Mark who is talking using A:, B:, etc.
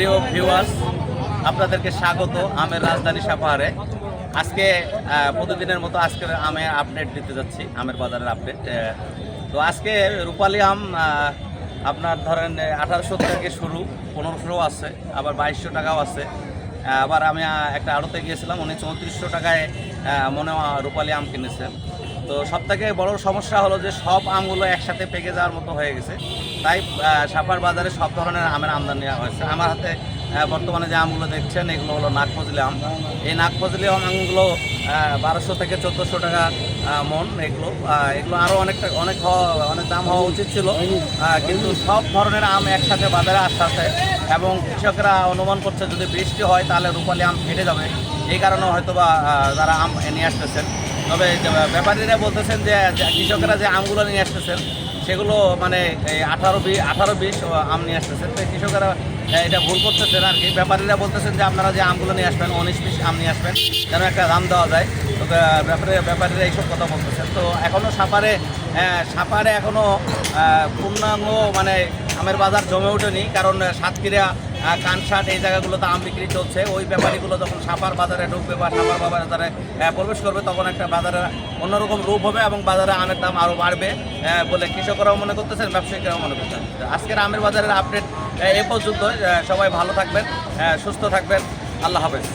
A: প্রিয় ভিউয়ার্স, আপনাদেরকে স্বাগত আমের রাজধানী সাপাহারে। আজকে প্রতিদিনের মতো আজকের আমের আপডেট দিতে যাচ্ছি, আমের বাজারের আপডেট। তো আজকে রূপালী আম আপনার ধরেন 1800 থেকে শুরু, 1500 আছে, আবার 2200 টাকাও আছে। আবার আমি একটা আড়তে গিয়েছিলাম, উনি 3400 টাকায় মনে রূপালী আম কিনেছেন। তো সবথেকে বড় সমস্যা হলো যে সব আমগুলো একসাথে পেকে যাওয়ার মতো হয়ে গেছে, তাই সাপার বাজারে সব ধরনের আমের আমদানি হয়েছে। আমার হাতে বর্তমানে যে আমগুলো দেখছেন এগুলো হলো নাগফজলি আম। এই নাগফজলি আমগুলো 1200 থেকে 1400 টাকা মন। এগুলো আরও অনেক দাম হওয়া উচিত ছিল, কিন্তু সব ধরনের আম একসাথে বাজারে আসছে এবং কৃষকরা অনুমান করছে যদি বৃষ্টি হয় তাহলে রূপালী আম ফেটে যাবে। এই কারণে হয়তো বা যারা আম নিয়ে আসতেছেন, তবে ব্যাপারীরা বলতেছেন যে কৃষকেরা যে আমগুলো নিয়ে আসতেছেন সেগুলো মানে 18-20 আম নিয়ে আসতেছেন। তো কৃষকেরা এটা ভুল করতেছেন আর কি। ব্যাপারীরা বলতেছেন যে আপনারা যে আমগুলো নিয়ে আসবেন 19-20 আম নিয়ে আসবেন, যেন একটা দাম দেওয়া যায়। তো ব্যাপারীরা এইসব কথা বলতেছেন। তো এখনও সাপারে এখনও পূর্ণাঙ্গ মানে আমের বাজার জমে ওঠেনি, কারণ সাতক্ষীরা, কানসাট এই জায়গাগুলোতে আম বিক্রি চলছে। ওই ব্যাপারীগুলো যখন সাপার বাজারে ঢুকবে বা সাপার বাজারে প্রবেশ করবে, তখন একটা বাজারে অন্যরকম রূপ হবে এবং বাজারে আমের দাম আরও বাড়বে বলে কৃষকরাও মনে করতেছেন, ব্যবসায়িকরাও মনে করতেছেন। আজকের আমের বাজারের আপডেট এ পর্যন্ত। সবাই ভালো থাকবেন, সুস্থ থাকবেন। আল্লাহ হাফেজ।